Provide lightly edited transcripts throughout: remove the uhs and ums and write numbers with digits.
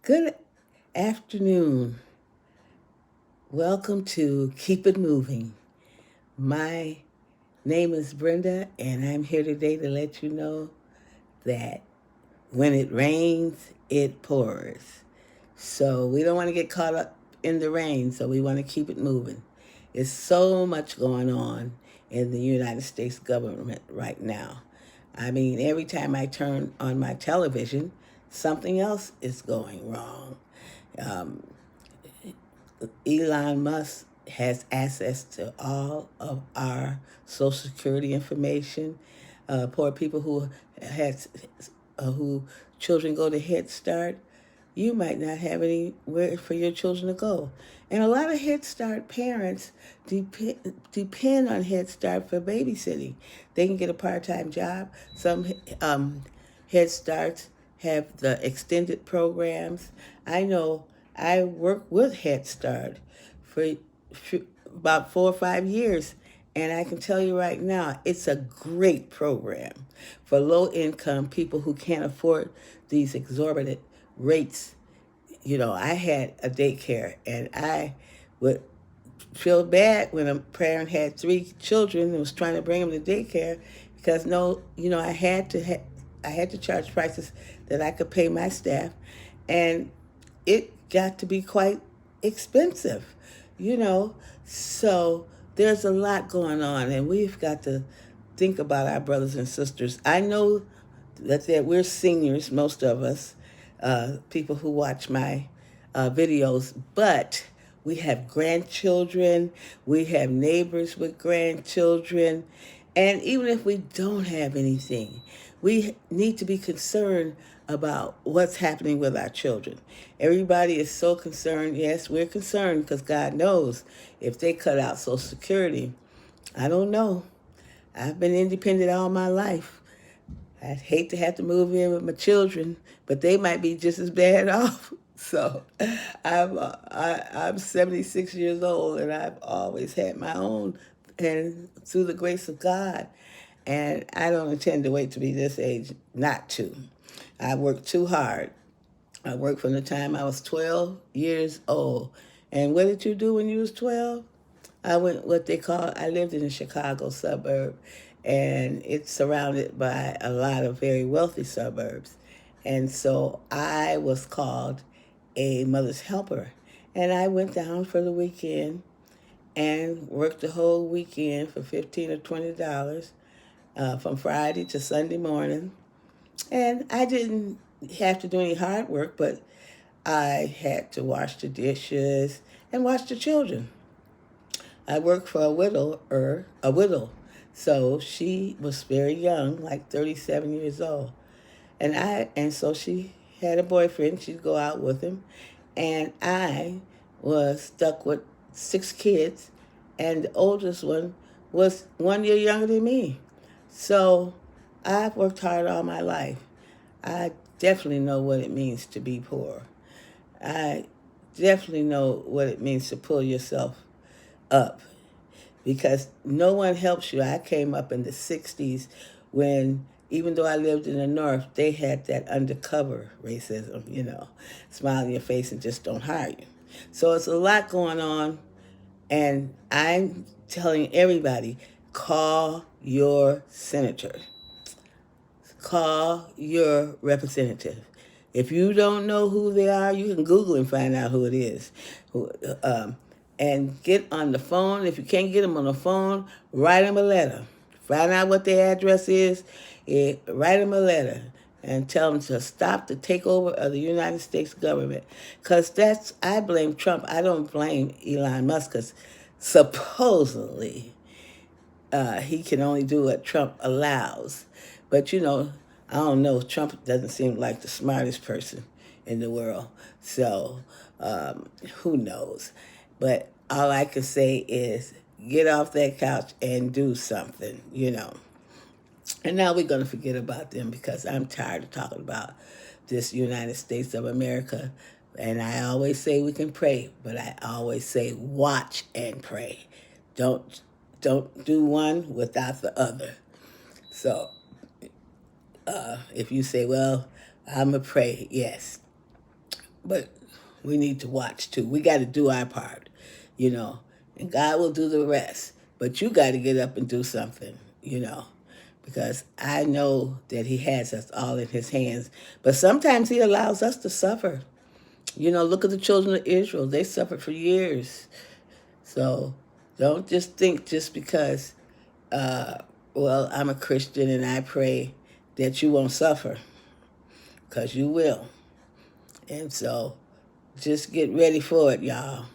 Good afternoon. Welcome to Keep It Moving. My name is Brenda, and I'm here today to let you know that when it rains, it pours. So we don't want to get caught up in the rain, so we want to keep it moving. There's so much going on in the United States government right now. I mean, every time I turn on my television, something else is going wrong. Um, Elon Musk has access to all of our Social Security information. Poor people who children go to Head Start, you might not have anywhere for your children to go. And a lot of Head Start parents depend on Head Start for babysitting. They can get a part-time job. Some Head Starts have the extended programs. I know I worked with Head Start for about 4 or 5 years, and I can tell you right now, it's a great program for low income people who can't afford these exorbitant rates. You know, I had a daycare, and I would feel bad when a parent had 3 children and was trying to bring them to daycare because I had to charge prices that I could pay my staff, and it got to be quite expensive, you know. So there's a lot going on, and we've got to think about our brothers and sisters. I know that we're seniors, most of us, people who watch my videos, but we have grandchildren, we have neighbors with grandchildren, and even if we don't have anything, we need to be concerned about what's happening with our children. Everybody is so concerned. Yes, we're concerned because God knows if they cut out Social Security, I don't know. I've been independent all my life. I'd hate to have to move in with my children, but they might be just as bad off. So I'm 76 years old, and I've always had my own, and through the grace of God. And I don't intend to wait to be this age not to. I worked too hard. I worked from the time I was 12 years old. And what did you do when you was 12? I lived in a Chicago suburb, and it's surrounded by a lot of very wealthy suburbs. And so I was called a mother's helper. And I went down for the weekend and worked the whole weekend for $15 or $20 from Friday to Sunday morning. And I didn't have to do any hard work, but I had to wash the dishes and watch the children. I worked for a widow. So she was very young, like 37 years old. And so she had a boyfriend. She'd go out with him. And I was stuck with 6 kids, and the oldest one was 1 year younger than me. So I've worked hard all my life. I definitely know what it means to be poor. I definitely know what it means to pull yourself up because no one helps you. I came up in the 60s when, even though I lived in the North, they had that undercover racism, smile in your face and just don't hire you. So it's a lot going on, and I'm telling everybody, call your senator. Call your representative. If you don't know who they are, you can Google and find out who it is. And get on the phone. If you can't get them on the phone, write them a letter. Find out what their address is. Write them a letter and tell them to stop the takeover of the United States government. Because I blame Trump. I don't blame Elon Musk because supposedly he can only do what Trump allows. But, I don't know. Trump doesn't seem like the smartest person in the world. So who knows? But all I can say is get off that couch and do something, And now we're going to forget about them because I'm tired of talking about this United States of America. And I always say we can pray, but I always say watch and pray. Don't do one without the other. So if you say, well, I'm going to pray, yes. But we need to watch too. We got to do our part, and God will do the rest. But you got to get up and do something, because I know that He has us all in His hands. But sometimes He allows us to suffer. Look at the children of Israel. They suffered for years. So don't just think just because, I'm a Christian and I pray that you won't suffer, because you will. And so just get ready for it, y'all.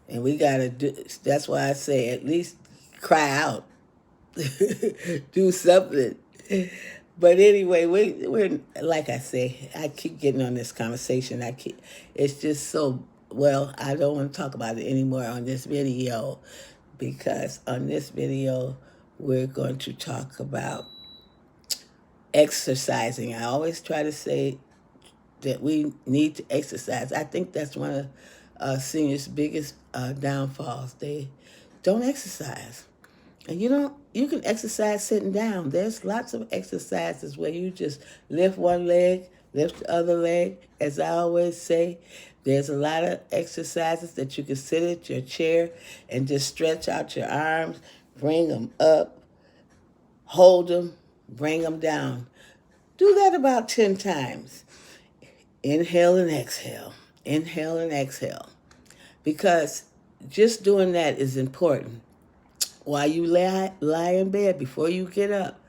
And we got to do, that's why I say at least cry out. Do something. But anyway, we're like I say, I keep getting on this conversation. It's just so, I don't want to talk about it anymore on this video, because on this video, we're going to talk about exercising. I always try to say that we need to exercise. I think that's one of seniors' biggest downfalls. They don't exercise. And you can exercise sitting down. There's lots of exercises where you just lift one leg, lift the other leg. As I always say, there's a lot of exercises that you can sit at your chair and just stretch out your arms, bring them up, hold them, bring them down. Do that about 10 times. Inhale and exhale. Inhale and exhale. Because just doing that is important. While you lie in bed, before you get up,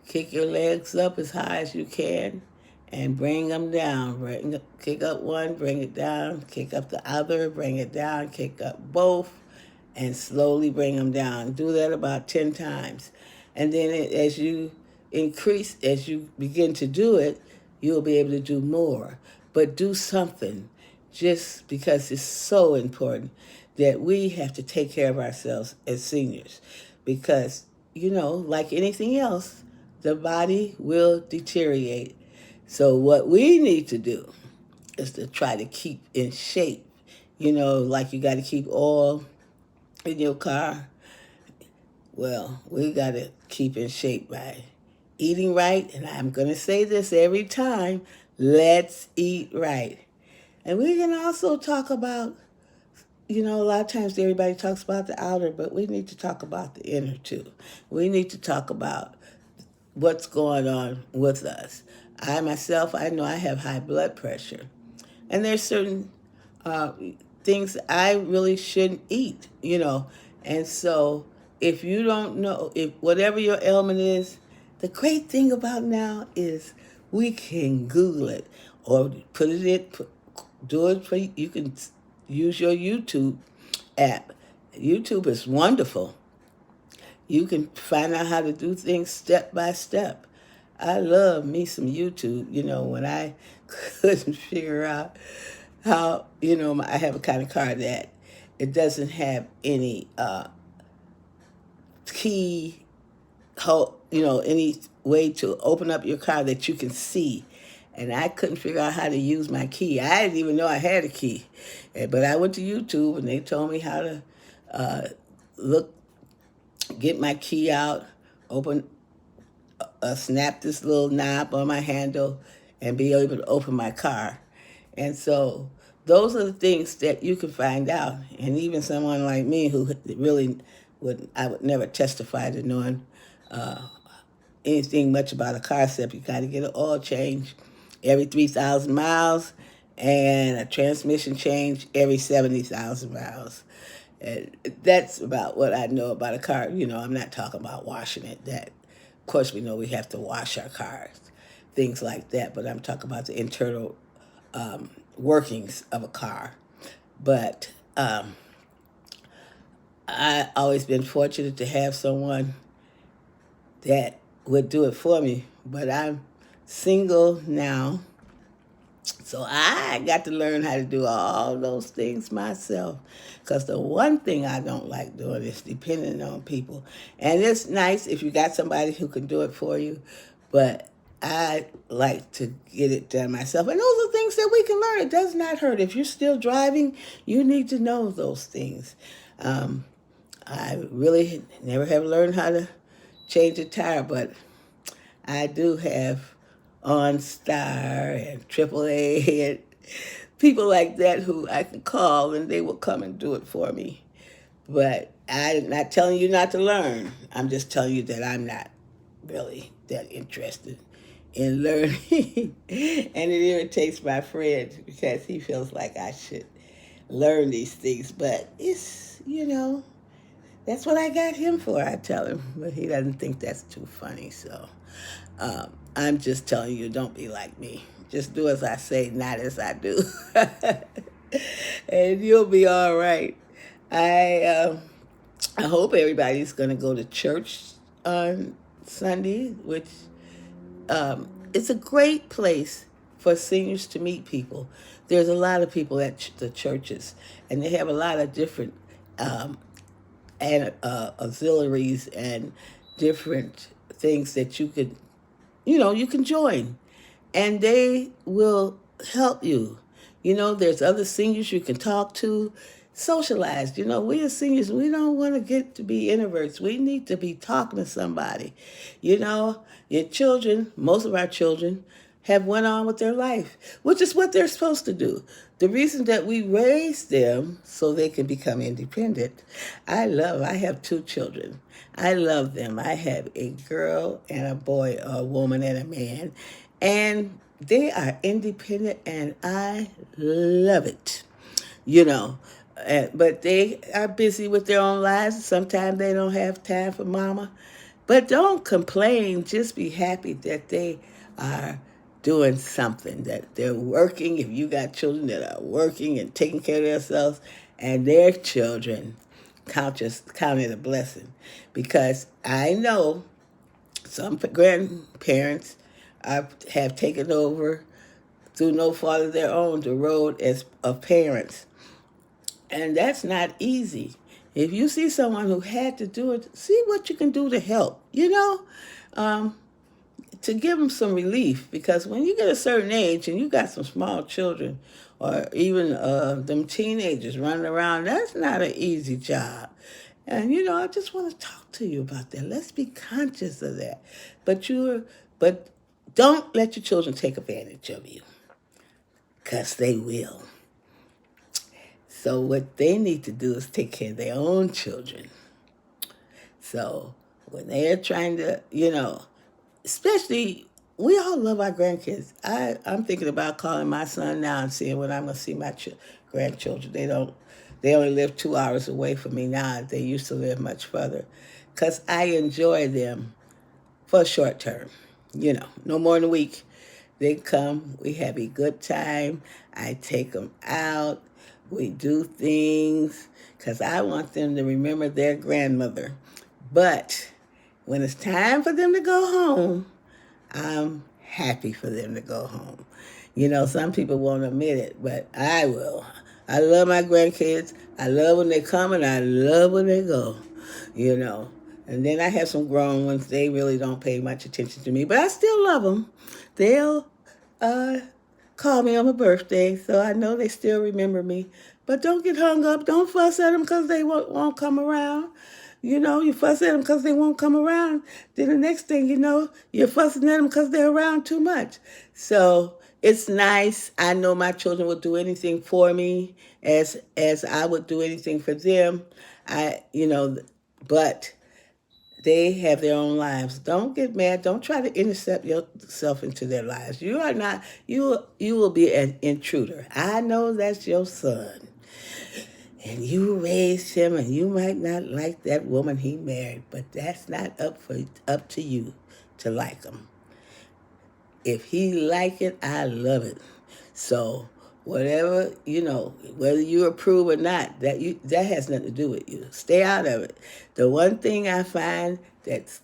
kick your legs up as high as you can and bring them down. Kick up one, bring it down. Kick up the other, bring it down. Kick up both and slowly bring them down. Do that about 10 times. And then as you begin to do it, you'll be able to do more. But do something, just because it's so important that we have to take care of ourselves as seniors. Because, like anything else, the body will deteriorate. So what we need to do is to try to keep in shape. Like you got to keep oil in your car. Well, we got to keep in shape by eating right. And I'm going to say this every time, let's eat right. And we can also talk about, a lot of times everybody talks about the outer, but we need to talk about the inner too. We need to talk about what's going on with us. I myself, I know I have high blood pressure. And there's certain things I really shouldn't eat, And so if you don't know, if whatever your ailment is, the great thing about now is we can Google it or do it for you. You can use your YouTube app. YouTube is wonderful. You can find out how to do things step by step. I love me some YouTube, when I couldn't figure out how, I have a kind of car that it doesn't have any key, any way to open up your car that you can see. And I couldn't figure out how to use my key. I didn't even know I had a key. But I went to YouTube and they told me how to get my key out, snap this little knob on my handle, and be able to open my car. And so those are the things that you can find out. And even someone like me who really I would never testify to knowing anything much about a car, except you got to get an oil change every 3,000 miles and a transmission change every 70,000 miles. And that's about what I know about a car. I'm not talking about washing it. That, of course, we know we have to wash our cars, things like that. But I'm talking about the internal workings of a car. But I've always been fortunate to have someone that would do it for me. But I'm single now, so I got to learn how to do all those things myself, because the one thing I don't like doing is depending on people. And it's nice if you got somebody who can do it for you, but I like to get it done myself. And those are things that we can learn. It does not hurt. If you're still driving, you need to know those things. I really never have learned how to change a tire, but I do have OnStar and AAA and people like that who I can call and they will come and do it for me. But I'm not telling you not to learn. I'm just telling you that I'm not really that interested in learning. And it irritates my friend because he feels like I should learn these things. But it's, that's what I got him for, I tell him. But he doesn't think that's too funny. So I'm just telling you, don't be like me. Just do as I say, not as I do. And you'll be all right. I hope everybody's going to go to church on Sunday, which it's a great place for seniors to meet people. There's a lot of people at the churches, and they have a lot of different auxiliaries and different things that you can join, and they will help you. There's other seniors you can talk to, socialize. We as seniors, we don't want to get to be introverts. We need to be talking to somebody. Your children, most of our children, have went on with their life, which is what they're supposed to do. The reason that we raise them so they can become independent. I have 2 children. I love them. I have a girl and a boy, a woman and a man, and they are independent, and I love it. But they are busy with their own lives. Sometimes they don't have time for mama. But don't complain. Just be happy that they are doing something, that they're working. If you got children that are working and taking care of themselves and their children, count it a blessing. Because I know some grandparents have taken over through no fault of their own the road of parents. And that's not easy. If you see someone who had to do it, see what you can do to help, to give them some relief. Because when you get a certain age and you got some small children or even them teenagers running around, that's not an easy job. And, I just want to talk to you about that. Let's be conscious of that. But don't let your children take advantage of you, because they will. So what they need to do is take care of their own children. So when they're trying to, especially, we all love our grandkids. I'm thinking about calling my son now and seeing when I'm going to see my grandchildren. They only live 2 hours away from me now. They used to live much further, because I enjoy them for a short term. No more than a week. They come, we have a good time. I take them out. We do things because I want them to remember their grandmother. But when it's time for them to go home, I'm happy for them to go home. Some people won't admit it, but I will. I love my grandkids. I love when they come, and I love when they go, And then I have some grown ones. They really don't pay much attention to me, but I still love them. They'll call me on my birthday, so I know they still remember me. But don't get hung up. Don't fuss at them because they won't come around. You fuss at them because they won't come around. Then the next thing you know, you're fussing at them because they're around too much. So it's nice. I know my children will do anything for me as I would do anything for them. But they have their own lives. Don't get mad. Don't try to intercept yourself into their lives. You are not. You will be an intruder. I know that's your son, and you raised him, and you might not like that woman he married, but that's not up to you to like him. If he like it, I love it. So whatever, whether you approve or not, that has nothing to do with you. Stay out of it. The one thing I find that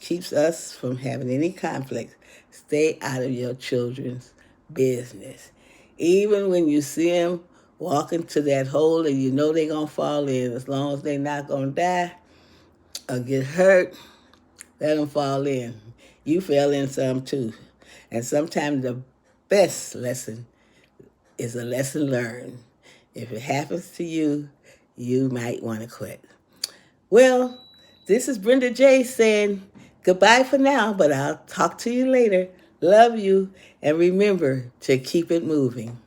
keeps us from having any conflict, stay out of your children's business. Even when you see them walk into that hole and they're going to fall in, as long as they're not going to die or get hurt, let them fall in. You fell in some too. And sometimes the best lesson is a lesson learned. If it happens to you, you might want to quit. Well, this is Brenda J saying goodbye for now, but I'll talk to you later. Love you, and remember to keep it moving.